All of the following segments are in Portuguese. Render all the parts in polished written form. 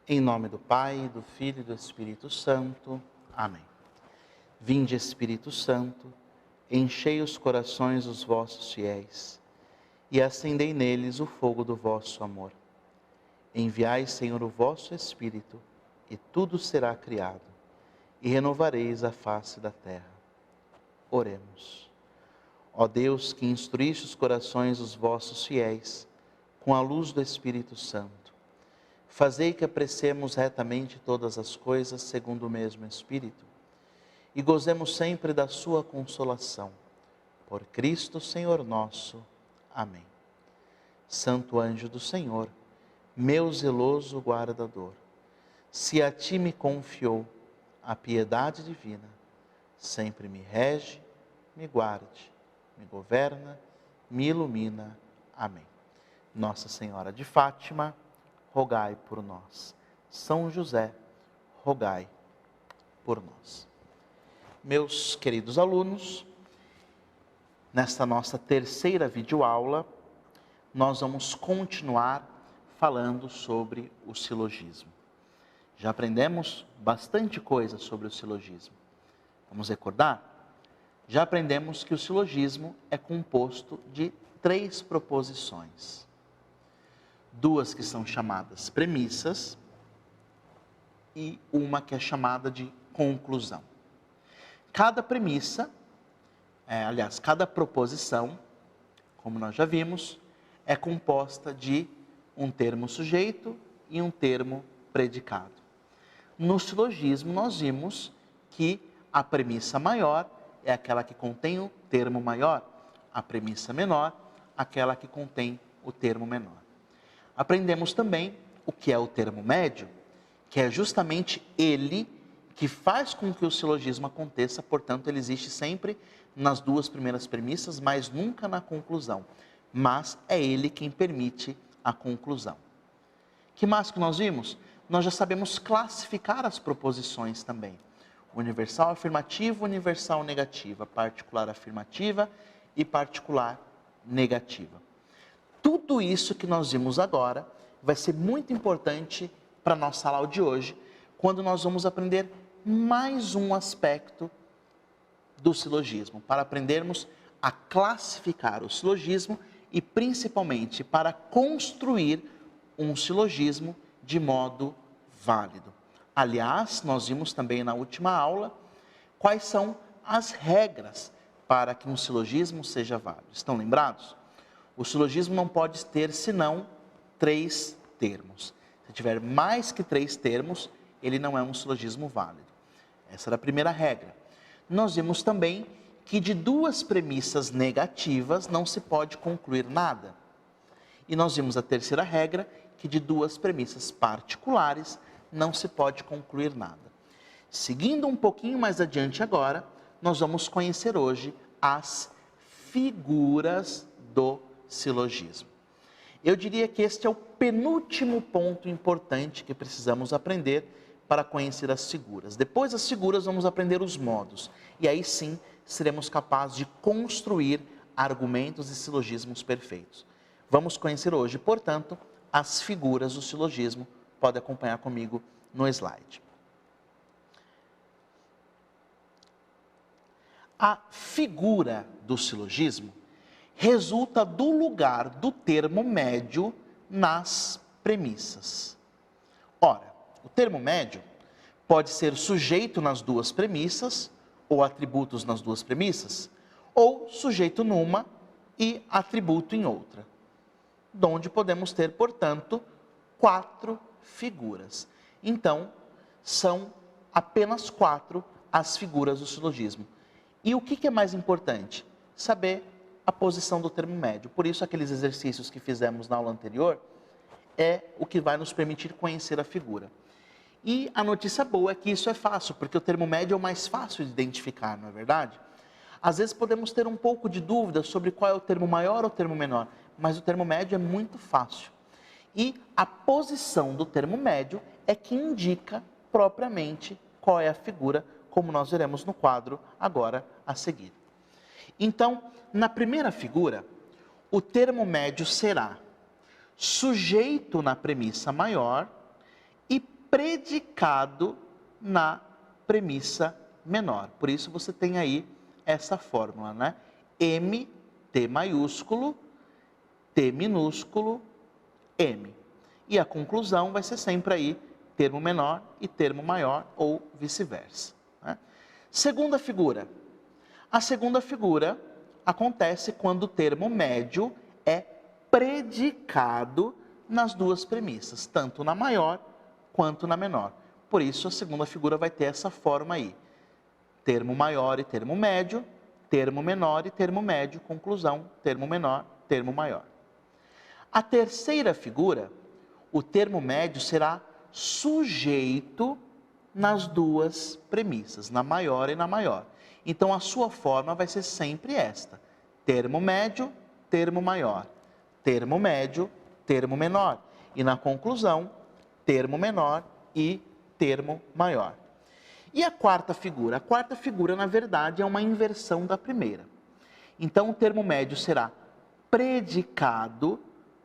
Em nome do Pai, do Filho e do Espírito Santo. Amém. Vinde, Espírito Santo, enchei os corações dos vossos fiéis e acendei neles o fogo do vosso amor. Enviai, Senhor, o vosso Espírito, e tudo será criado, e renovareis a face da terra. Oremos. Ó Deus, que instruíste os corações dos vossos fiéis com a luz do Espírito Santo, fazei que apreciemos retamente todas as coisas segundo o mesmo Espírito e gozemos sempre da sua consolação. Por Cristo, Senhor nosso. Amém. Santo anjo do Senhor, meu zeloso guardador, se a ti me confiou a piedade divina, sempre me rege, me guarde, me governa, me ilumina. Amém. Nossa Senhora de Fátima, rogai por nós. São José, rogai por nós. Meus queridos alunos, nesta nossa terceira videoaula, nós vamos continuar falando sobre o silogismo. Já aprendemos bastante coisa sobre o silogismo. Vamos recordar? Já aprendemos que o silogismo é composto de 3 proposições. 2 que são chamadas premissas e uma que é chamada de conclusão. Cada premissa, cada proposição, como nós já vimos, é composta de um termo sujeito e um termo predicado. No silogismo, nós vimos que a premissa maior é aquela que contém o termo maior, a premissa menor, aquela que contém o termo menor. Aprendemos também o que é o termo médio, que é justamente ele que faz com que o silogismo aconteça, portanto, ele existe sempre nas 2 primeiras premissas, mas nunca na conclusão. Mas é ele quem permite a conclusão. Que mais que nós vimos? Nós já sabemos classificar as proposições também. Universal afirmativa, universal negativa, particular afirmativa e particular negativa. Tudo isso que nós vimos agora vai ser muito importante para a nossa aula de hoje, quando nós vamos aprender mais um aspecto do silogismo, para aprendermos a classificar o silogismo e principalmente para construir um silogismo de modo válido. Aliás, nós vimos também na última aula quais são as regras para que um silogismo seja válido. Estão lembrados? O silogismo não pode ter senão 3 termos. Se tiver mais que 3 termos, ele não é um silogismo válido. Essa era a primeira regra. Nós vimos também que de 2 premissas negativas não se pode concluir nada. E nós vimos a terceira regra, que de 2 premissas particulares não se pode concluir nada. Seguindo um pouquinho mais adiante agora, nós vamos conhecer hoje as figuras do silogismo. Eu diria que este é o penúltimo ponto importante que precisamos aprender para conhecer as figuras. Depois das figuras, vamos aprender os modos. E aí sim, seremos capazes de construir argumentos e silogismos perfeitos. Vamos conhecer hoje, portanto, as figuras do silogismo. Pode acompanhar comigo no slide. A figura do silogismo resulta do lugar do termo médio nas premissas. Ora, o termo médio pode ser sujeito nas 2 premissas, ou atributos nas 2 premissas, ou sujeito numa e atributo em outra. Donde podemos ter, portanto, 4 figuras. Então, são apenas 4 as figuras do silogismo. E o que é mais importante? Saber a posição do termo médio. Por isso, aqueles exercícios que fizemos na aula anterior é o que vai nos permitir conhecer a figura. E a notícia boa é que isso é fácil, porque o termo médio é o mais fácil de identificar, não é verdade? Às vezes podemos ter um pouco de dúvida sobre qual é o termo maior ou o termo menor, mas o termo médio é muito fácil. E a posição do termo médio é que indica propriamente qual é a figura, como nós veremos no quadro agora a seguir. Então, na primeira figura, o termo médio será sujeito na premissa maior e predicado na premissa menor. Por isso você tem aí essa fórmula, né? M, T maiúsculo, T minúsculo, M. E a conclusão vai ser sempre aí termo menor e termo maior ou vice-versa, né? Segunda figura. A segunda figura acontece quando o termo médio é predicado nas duas premissas, tanto na maior quanto na menor. Por isso, a segunda figura vai ter essa forma aí. Termo maior e termo médio, termo menor e termo médio, conclusão, termo menor, termo maior. A terceira figura, o termo médio será sujeito nas duas premissas, na maior e na maior. Então, a sua forma vai ser sempre esta: termo médio, termo maior, termo médio, termo menor. E na conclusão, termo menor e termo maior. E a quarta figura? A quarta figura, na verdade, é uma inversão da primeira. Então, o termo médio será predicado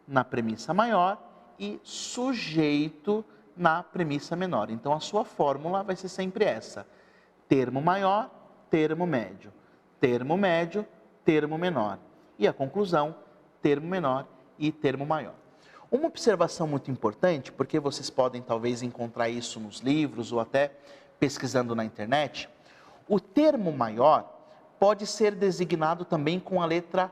na premissa maior e sujeito na premissa menor. Então, a sua fórmula vai ser sempre essa: termo maior, termo médio, termo médio, termo menor. E a conclusão, termo menor e termo maior. Uma observação muito importante, porque vocês podem talvez encontrar isso nos livros ou até pesquisando na internet, o termo maior pode ser designado também com a letra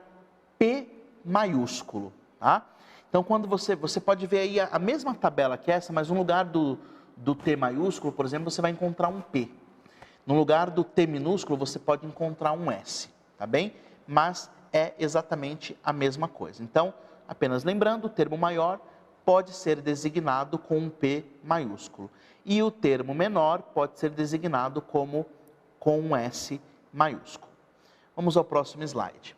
P maiúsculo, tá? Então, quando você pode ver aí a mesma tabela que essa, mas no lugar do T maiúsculo, por exemplo, você vai encontrar um P. No lugar do T minúsculo, você pode encontrar um S, tá bem? Mas é exatamente a mesma coisa. Então, apenas lembrando, o termo maior pode ser designado com um P maiúsculo. E o termo menor pode ser designado com um S maiúsculo. Vamos ao próximo slide.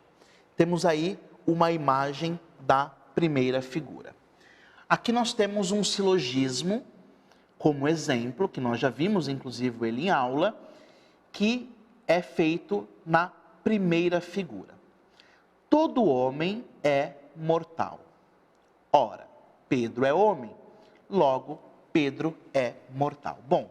Temos aí uma imagem da primeira figura. Aqui nós temos um silogismo como exemplo, que nós já vimos inclusive ele em aula, que é feito na primeira figura. Todo homem é mortal. Ora, Pedro é homem, logo Pedro é mortal. Bom,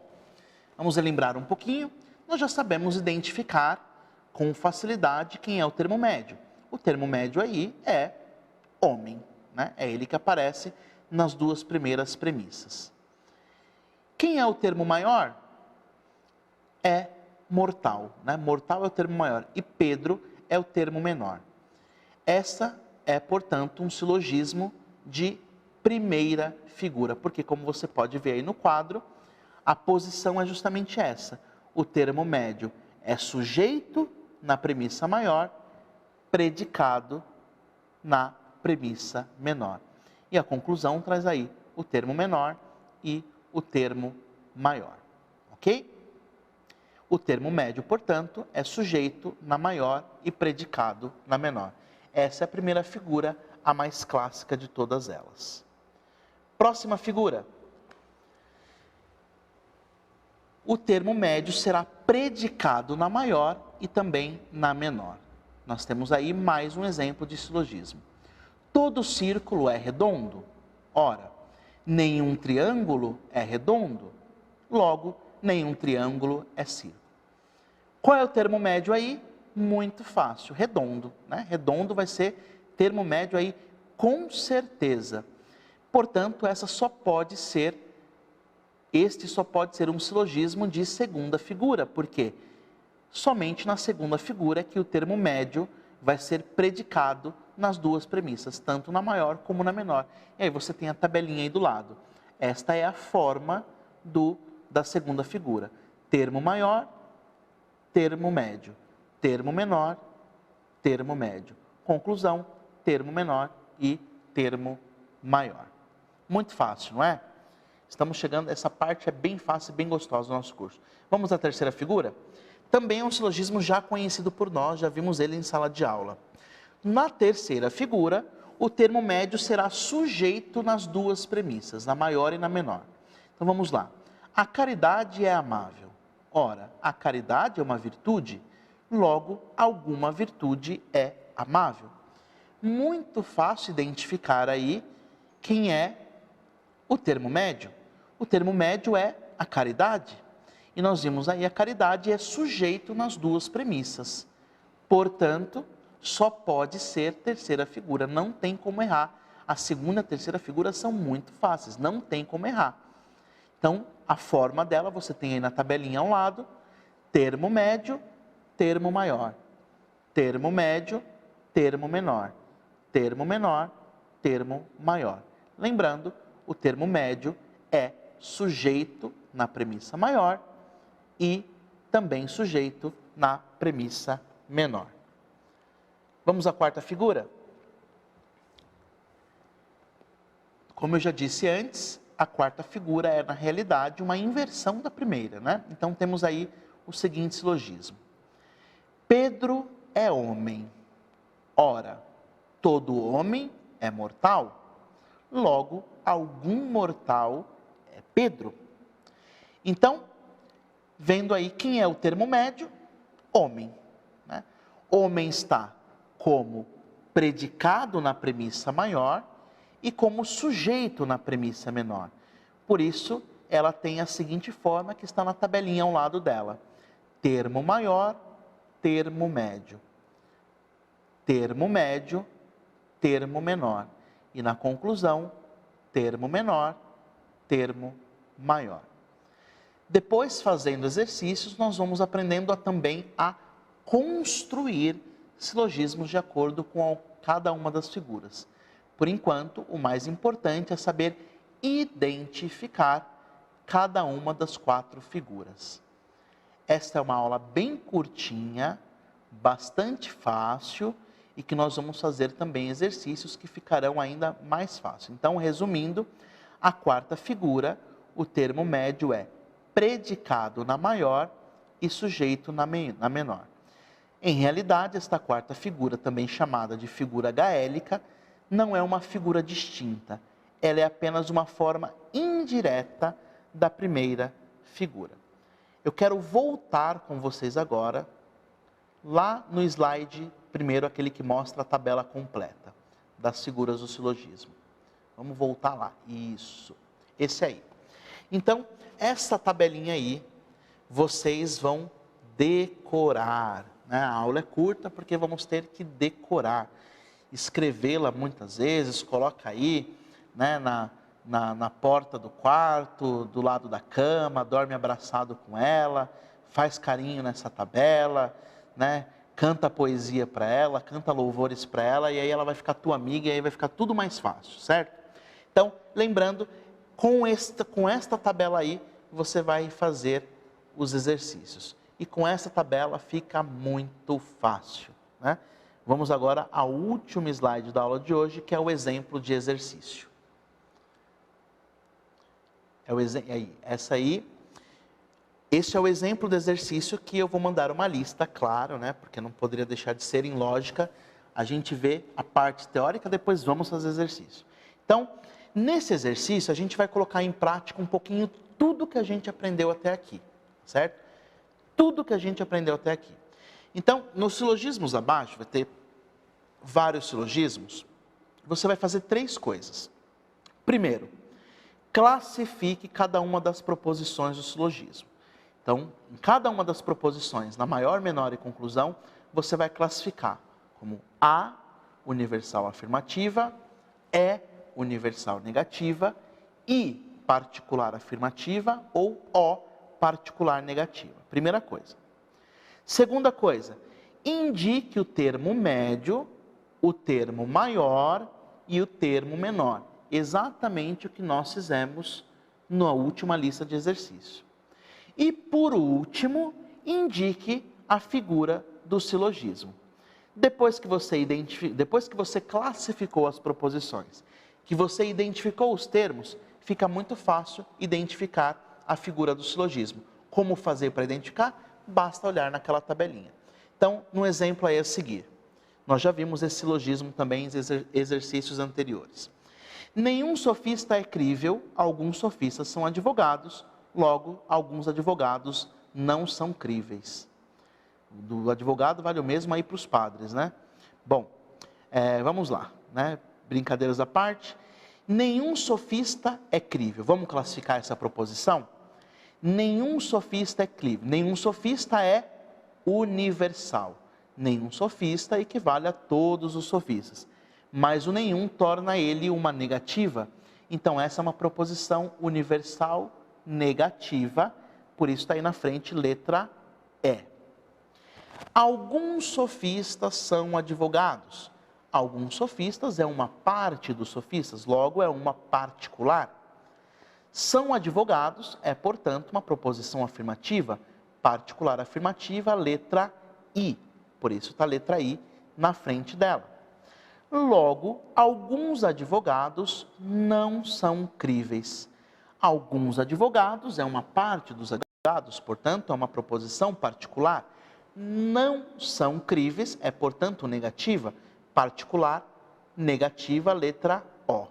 vamos relembrar um pouquinho. Nós já sabemos identificar com facilidade quem é o termo médio. O termo médio aí é homem, né? É ele que aparece nas duas primeiras premissas. Quem é o termo maior? É mortal, né? Mortal é o termo maior e Pedro é o termo menor. Essa é, portanto, um silogismo de primeira figura, porque como você pode ver aí no quadro, a posição é justamente essa. O termo médio é sujeito na premissa maior, predicado na premissa menor. E a conclusão traz aí o termo menor e o termo maior, ok? O termo médio, portanto, é sujeito na maior e predicado na menor. Essa é a primeira figura, a mais clássica de todas elas. Próxima figura. O termo médio será predicado na maior e também na menor. Nós temos aí mais um exemplo de silogismo. Todo círculo é redondo? Ora, nenhum triângulo é redondo? Logo, nenhum triângulo é círculo. Qual é o termo médio aí? Muito fácil, redondo, né? Redondo vai ser termo médio aí com certeza. Portanto, este só pode ser um silogismo de segunda figura, porque somente na segunda figura é que o termo médio vai ser predicado nas duas premissas, tanto na maior como na menor. E aí você tem a tabelinha aí do lado. Esta é a forma da segunda figura. Termo maior, termo médio. Termo menor, termo médio. Conclusão, termo menor e termo maior. Muito fácil, não é? Estamos chegando, essa parte é bem fácil e bem gostosa do nosso curso. Vamos à terceira figura? Também é um silogismo já conhecido por nós, já vimos ele em sala de aula. Na terceira figura, o termo médio será sujeito nas duas premissas, na maior e na menor. Então vamos lá. A caridade é amável. Ora, a caridade é uma virtude, logo, alguma virtude é amável. muito fácil identificar aí quem é o termo médio. O termo médio é a caridade. E nós vimos aí a caridade é sujeito nas duas premissas. Portanto, só pode ser terceira figura, não tem como errar. A segunda e a terceira figura são muito fáceis, não tem como errar. Então, a forma dela você tem aí na tabelinha ao lado, termo médio, termo maior. Termo médio, termo menor. Termo menor, termo maior. Lembrando, o termo médio é sujeito na premissa maior e também sujeito na premissa menor. Vamos à quarta figura? Como eu já disse antes, a quarta figura é, na realidade, uma inversão da primeira, né? Então, temos aí o seguinte silogismo. Pedro é homem. Ora, todo homem é mortal. Logo, algum mortal é Pedro. Então, vendo aí quem é o termo médio, homem. Né? Homem está como predicado na premissa maior e como sujeito na premissa menor. Por isso, ela tem a seguinte forma que está na tabelinha ao lado dela. Termo maior, termo médio. Termo médio, termo menor. E na conclusão, termo menor, termo maior. Depois, fazendo exercícios, nós vamos aprendendo também a construir silogismos de acordo com cada uma das figuras. Por enquanto, o mais importante é saber identificar cada uma das quatro figuras. Esta é uma aula bem curtinha, bastante fácil e que nós vamos fazer também exercícios que ficarão ainda mais fáceis. Então, resumindo, a quarta figura, o termo médio é predicado na maior e sujeito na menor. Em realidade, esta quarta figura, também chamada de figura gaélica, não é uma figura distinta. Ela é apenas uma forma indireta da primeira figura. Eu quero voltar com vocês agora, lá no slide, primeiro aquele que mostra a tabela completa das figuras do silogismo. Vamos voltar lá. Isso. Esse aí. Então, essa tabelinha aí, vocês vão decorar. Né? A aula é curta porque vamos ter que decorar. Escrevê-la muitas vezes, coloca aí, né, na porta do quarto, do lado da cama, dorme abraçado com ela, faz carinho nessa tabela, né, canta poesia para ela, canta louvores para ela, e aí ela vai ficar tua amiga, e aí vai ficar tudo mais fácil, certo? Então, lembrando, com esta tabela aí, você vai fazer os exercícios. E com essa tabela fica muito fácil, né? Vamos agora ao último slide da aula de hoje, que é o exemplo de exercício. Esse é o exemplo de exercício que eu vou mandar uma lista, claro, né? Porque não poderia deixar de ser em lógica. A gente vê a parte teórica, depois vamos fazer exercício. Então, nesse exercício, a gente vai colocar em prática um pouquinho tudo que a gente aprendeu até aqui, certo? Tudo que a gente aprendeu até aqui. Então, nos silogismos abaixo, vai ter vários silogismos. Você vai fazer três coisas. Primeiro, classifique cada uma das proposições do silogismo. Então, em cada uma das proposições, na maior, menor e conclusão, você vai classificar como A, universal afirmativa, E, universal negativa, I, particular afirmativa ou O, particular negativa. Primeira coisa. Segunda coisa, indique o termo médio, o termo maior e o termo menor. Exatamente o que nós fizemos na última lista de exercício. E por último, indique a figura do silogismo. Depois que você classificou as proposições, que você identificou os termos, fica muito fácil identificar a figura do silogismo. Como fazer para identificar? Basta olhar naquela tabelinha. Então, no exemplo aí a seguir, nós já vimos esse silogismo também em exercícios anteriores. Nenhum sofista é crível, alguns sofistas são advogados, logo, alguns advogados não são críveis. Do advogado vale o mesmo aí para os padres, né? Bom, Vamos lá, né? Brincadeiras à parte. Nenhum sofista é crível. Vamos classificar essa proposição? Nenhum sofista é crível. Nenhum sofista é universal. Nenhum sofista equivale a todos os sofistas. Mas o nenhum torna ele uma negativa. Então essa é uma proposição universal negativa. Por isso está aí na frente letra E. Alguns sofistas são advogados. Alguns sofistas é uma parte dos sofistas, logo é uma particular. São advogados é, portanto, uma proposição afirmativa, particular afirmativa, letra I. Por isso está a letra I na frente dela. Logo, alguns advogados não são críveis. Alguns advogados é uma parte dos advogados, portanto, é uma proposição particular. Não são críveis é, portanto, negativa, particular, negativa, letra O.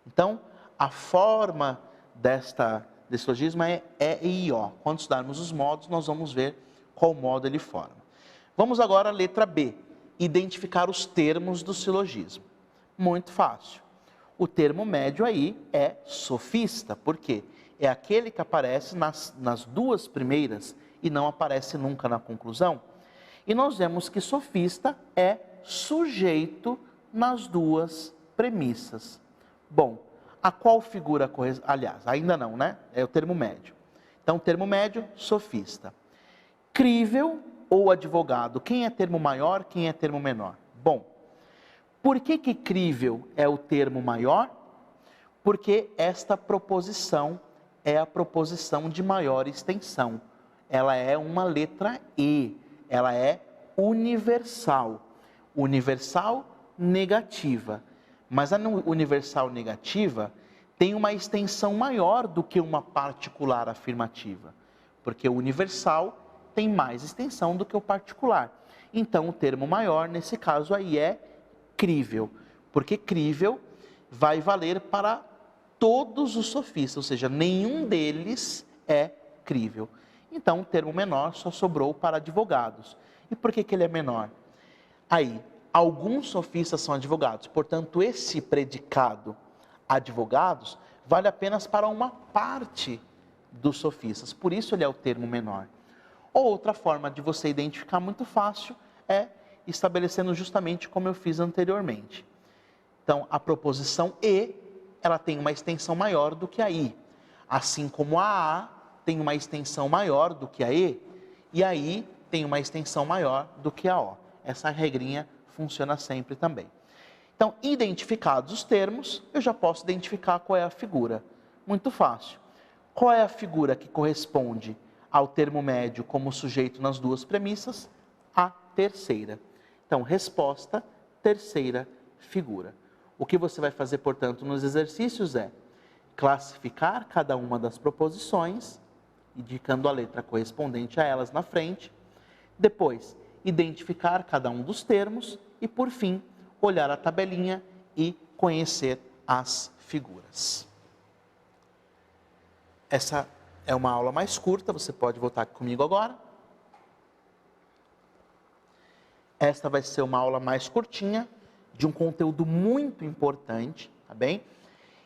Então, a forma desse silogismo é E e O. Quando estudarmos os modos, nós vamos ver qual modo ele forma. Vamos agora à letra B, identificar os termos do silogismo. Muito fácil. O termo médio aí é sofista, por quê? É aquele que aparece nas duas primeiras e não aparece nunca na conclusão. E nós vemos que sofista é sujeito nas duas premissas. Bom, a qual figura corresponde? Aliás, ainda não, né? É o termo médio. Então, termo médio, sofista. Crível ou advogado, quem é termo maior, quem é termo menor? Bom, por que crível é o termo maior? Porque esta proposição é a proposição de maior extensão. Ela é uma letra E, ela é universal. Universal negativa. Mas a universal negativa tem uma extensão maior do que uma particular afirmativa. Porque o universal tem mais extensão do que o particular. Então, o termo maior, nesse caso aí, é crível. Porque crível vai valer para todos os sofistas, ou seja, nenhum deles é crível. Então, o termo menor só sobrou para advogados. E por que ele é menor? Aí, alguns sofistas são advogados, portanto, esse predicado advogados vale apenas para uma parte dos sofistas, por isso ele é o termo menor. Outra forma de você identificar muito fácil é estabelecendo justamente como eu fiz anteriormente. Então, a proposição E, ela tem uma extensão maior do que a I, assim como a A tem uma extensão maior do que a E, e a I tem uma extensão maior do que a O. Essa regrinha funciona sempre também. Então, identificados os termos, eu já posso identificar qual é a figura. Muito fácil. Qual é a figura que corresponde ao termo médio como sujeito nas duas premissas? A terceira. Então, resposta, terceira figura. O que você vai fazer, portanto, nos exercícios é classificar cada uma das proposições, indicando a letra correspondente a elas na frente. Depois, identificar cada um dos termos e, por fim, olhar a tabelinha e conhecer as figuras. Essa é uma aula mais curta, você pode voltar comigo agora. Esta vai ser uma aula mais curtinha, de um conteúdo muito importante, tá bem?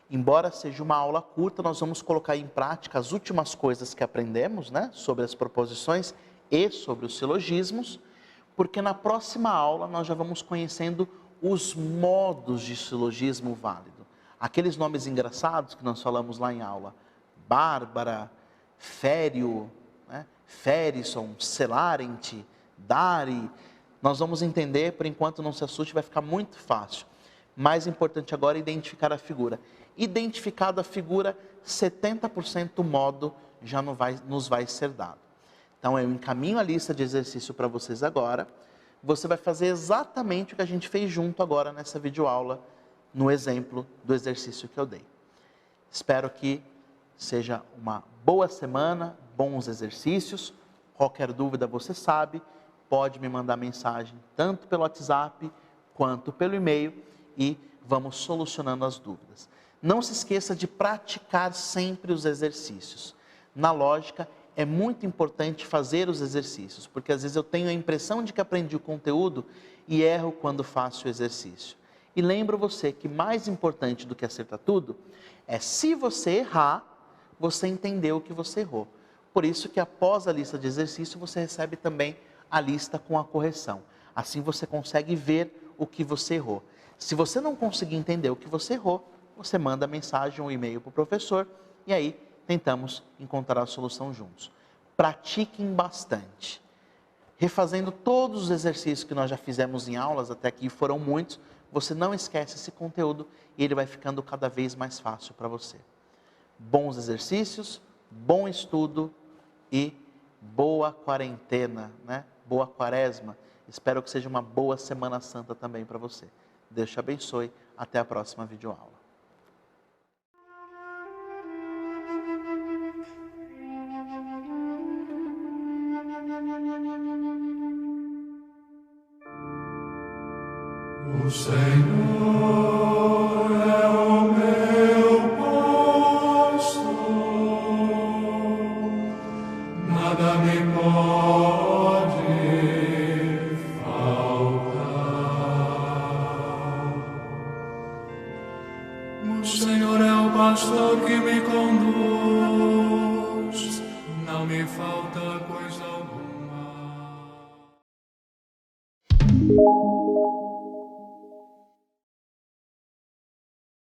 Embora seja uma aula curta, nós vamos colocar em prática as últimas coisas que aprendemos, né? Sobre as proposições e sobre os silogismos, porque na próxima aula nós já vamos conhecendo os modos de silogismo válido. Aqueles nomes engraçados que nós falamos lá em aula. Bárbara, Fério, né? Ferison, Celarente, Dari. Nós vamos entender, por enquanto não se assuste, vai ficar muito fácil. Mais importante agora é identificar a figura. Identificada a figura, 70% do modo já nos vai ser dado. Então eu encaminho a lista de exercício para vocês agora. Você vai fazer exatamente o que a gente fez junto agora nessa videoaula, no exemplo do exercício que eu dei. Espero que seja uma boa semana, bons exercícios. Qualquer dúvida você sabe, pode me mandar mensagem tanto pelo WhatsApp quanto pelo e-mail e vamos solucionando as dúvidas. Não se esqueça de praticar sempre os exercícios. Na lógica, é muito importante fazer os exercícios, porque às vezes eu tenho a impressão de que aprendi o conteúdo e erro quando faço o exercício. E lembro você que mais importante do que acertar tudo é, se você errar, você entendeu que você errou. Por isso que após a lista de exercício você recebe também a lista com a correção. Assim você consegue ver o que você errou. Se você não conseguir entender o que você errou, você manda mensagem ou e-mail para o professor e aí tentamos encontrar a solução juntos. Pratiquem bastante. Refazendo todos os exercícios que nós já fizemos em aulas, até aqui foram muitos, você não esquece esse conteúdo e ele vai ficando cada vez mais fácil para você. Bons exercícios, bom estudo e boa quarentena, né? Boa quaresma. Espero que seja uma boa Semana Santa também para você. Deus te abençoe. Até a próxima videoaula. O Senhor é o meu pastor, nada me pode faltar. O Senhor é o pastor que me conduz, não me falta coisa alguma.